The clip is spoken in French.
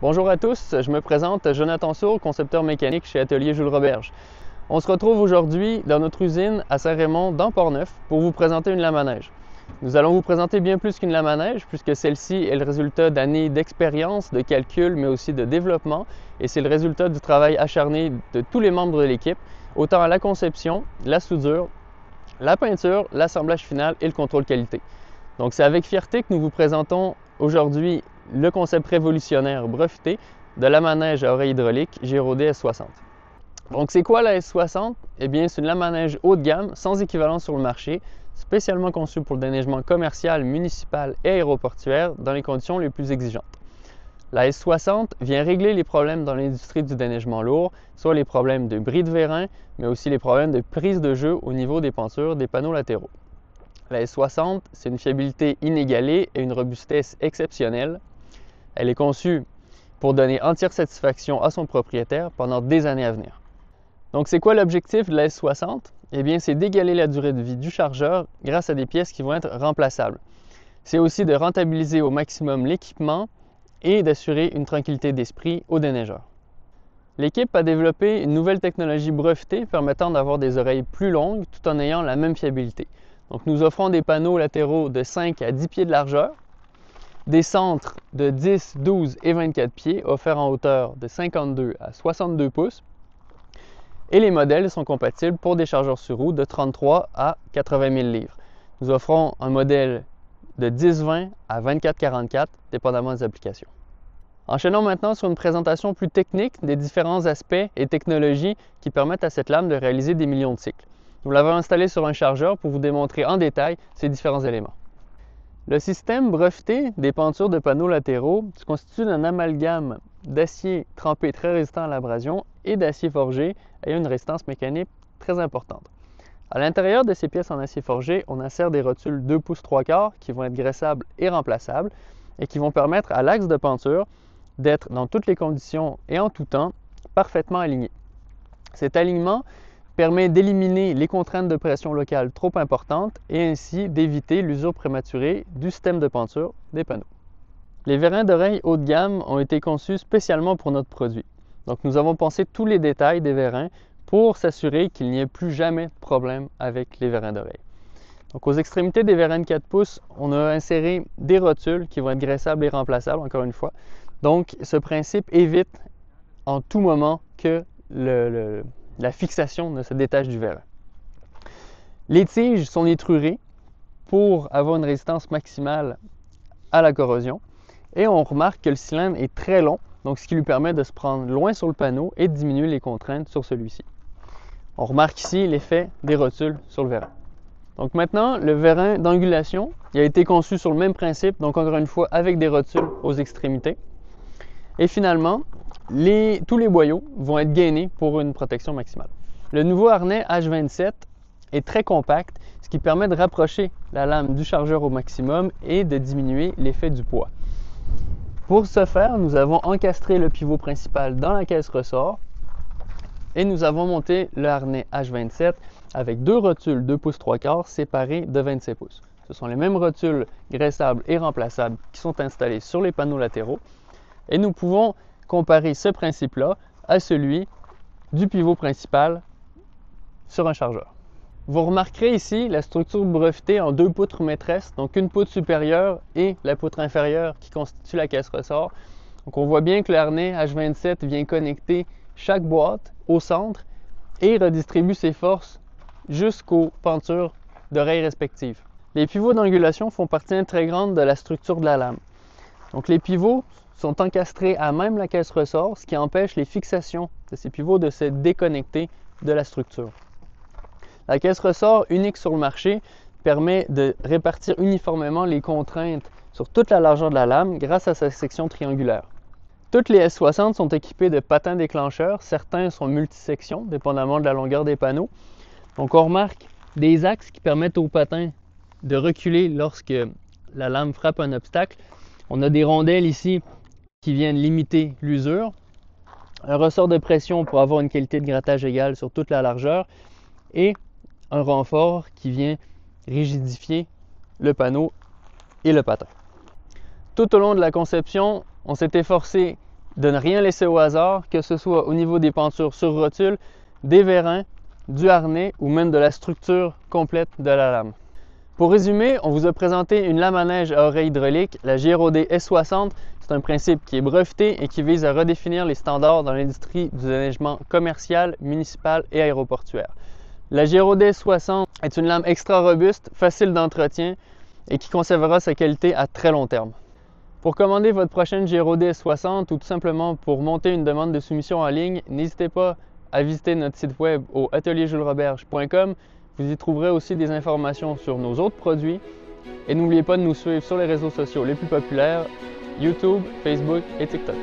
Bonjour à tous, je me présente Jonathan Sour, concepteur mécanique chez Atelier Jules Roberge. On se retrouve aujourd'hui dans notre usine à Saint-Raymond, dans Port-Neuf, pour vous présenter une lame à neige. Nous allons vous présenter bien plus qu'une lame à neige, puisque celle-ci est le résultat d'années d'expérience, de calcul, mais aussi de développement, et c'est le résultat du travail acharné de tous les membres de l'équipe, autant à la conception, la soudure, la peinture, l'assemblage final et le contrôle qualité. Donc c'est avec fierté que nous vous présentons aujourd'hui le concept révolutionnaire breveté de lame à neige à oreille hydraulique Giraudet S60. Donc c'est quoi la S60? Eh bien c'est une lame à neige haut de gamme, sans équivalent sur le marché, spécialement conçue pour le déneigement commercial, municipal et aéroportuaire dans les conditions les plus exigeantes. La S60 vient régler les problèmes dans l'industrie du déneigement lourd, soit les problèmes de bris de vérin, mais aussi les problèmes de prise de jeu au niveau des pentures des panneaux latéraux. La S60, c'est une fiabilité inégalée et une robustesse exceptionnelle. Elle est conçue pour donner entière satisfaction à son propriétaire pendant des années à venir. Donc c'est quoi l'objectif de la S60? Eh bien c'est d'égaler la durée de vie du chargeur grâce à des pièces qui vont être remplaçables. C'est aussi de rentabiliser au maximum l'équipement et d'assurer une tranquillité d'esprit aux déneigeurs. L'équipe a développé une nouvelle technologie brevetée permettant d'avoir des oreilles plus longues tout en ayant la même fiabilité. Donc nous offrons des panneaux latéraux de 5 à 10 pieds de largeur, des centres de 10, 12 et 24 pieds offerts en hauteur de 52 à 62 pouces et les modèles sont compatibles pour des chargeurs sur roue de 33 à 80 000 livres. Nous offrons un modèle de 10-20 à 24-44 dépendamment des applications. Enchaînons maintenant sur une présentation plus technique des différents aspects et technologies qui permettent à cette lame de réaliser des millions de cycles. Nous l'avons installée sur un chargeur pour vous démontrer en détail ces différents éléments. Le système breveté des pentures de panneaux latéraux se constitue d'un amalgame d'acier trempé très résistant à l'abrasion et d'acier forgé ayant une résistance mécanique très importante. À l'intérieur de ces pièces en acier forgé, on insère des rotules 2 pouces 3/4 qui vont être graissables et remplaçables et qui vont permettre à l'axe de penture d'être dans toutes les conditions et en tout temps parfaitement aligné. Cet alignement permet d'éliminer les contraintes de pression locale trop importantes et ainsi d'éviter l'usure prématurée du système de penture des panneaux. Les vérins d'oreille haut de gamme ont été conçus spécialement pour notre produit. Donc nous avons pensé tous les détails des vérins pour s'assurer qu'il n'y ait plus jamais de problème avec les vérins d'oreille. Donc aux extrémités des vérins de 4 pouces, on a inséré des rotules qui vont être graissables et remplaçables encore une fois. Donc ce principe évite en tout moment que la fixation ne se détache du vérin. Les tiges sont étrurées pour avoir une résistance maximale à la corrosion et on remarque que le cylindre est très long, donc ce qui lui permet de se prendre loin sur le panneau et de diminuer les contraintes sur celui-ci. On remarque ici l'effet des rotules sur le vérin. Donc maintenant, le vérin d'angulation, il a été conçu sur le même principe, donc encore une fois avec des rotules aux extrémités. Et finalement, tous les boyaux vont être gainés pour une protection maximale. Le nouveau harnais H27 est très compact, ce qui permet de rapprocher la lame du chargeur au maximum et de diminuer l'effet du poids. Pour ce faire, nous avons encastré le pivot principal dans la caisse ressort et nous avons monté le harnais H27 avec deux rotules 2 pouces 3/4 séparées de 27 pouces. Ce sont les mêmes rotules graissables et remplaçables qui sont installées sur les panneaux latéraux. Et nous pouvons comparer ce principe-là à celui du pivot principal sur un chargeur. Vous remarquerez ici la structure brevetée en deux poutres maîtresses, donc une poutre supérieure et la poutre inférieure qui constitue la caisse ressort. Donc on voit bien que le harnais H27 vient connecter chaque boîte au centre et redistribue ses forces jusqu'aux pentures d'oreilles respectives. Les pivots d'angulation font partie intégrante de la structure de la lame. Donc les pivots sont encastrés à même la caisse ressort, ce qui empêche les fixations de ces pivots de se déconnecter de la structure. La caisse ressort unique sur le marché permet de répartir uniformément les contraintes sur toute la largeur de la lame grâce à sa section triangulaire. Toutes les S60 sont équipées de patins déclencheurs, certains sont multisections, dépendamment de la longueur des panneaux. Donc on remarque des axes qui permettent aux patins de reculer lorsque la lame frappe un obstacle. On a des rondelles ici qui viennent limiter l'usure, un ressort de pression pour avoir une qualité de grattage égale sur toute la largeur et un renfort qui vient rigidifier le panneau et le patin. Tout au long de la conception, on s'est efforcé de ne rien laisser au hasard, que ce soit au niveau des pentures sur rotule, des vérins, du harnais ou même de la structure complète de la lame. Pour résumer, on vous a présenté une lame à neige à oreille hydraulique, la JROD S60. C'est un principe qui est breveté et qui vise à redéfinir les standards dans l'industrie du déneigement commercial, municipal et aéroportuaire. La JROD S60 est une lame extra robuste, facile d'entretien et qui conservera sa qualité à très long terme. Pour commander votre prochaine JROD S60 ou tout simplement pour monter une demande de soumission en ligne, n'hésitez pas à visiter notre site web au atelierjulesroberge.com. Vous y trouverez aussi des informations sur nos autres produits et n'oubliez pas de nous suivre sur les réseaux sociaux les plus populaires, YouTube, Facebook et TikTok.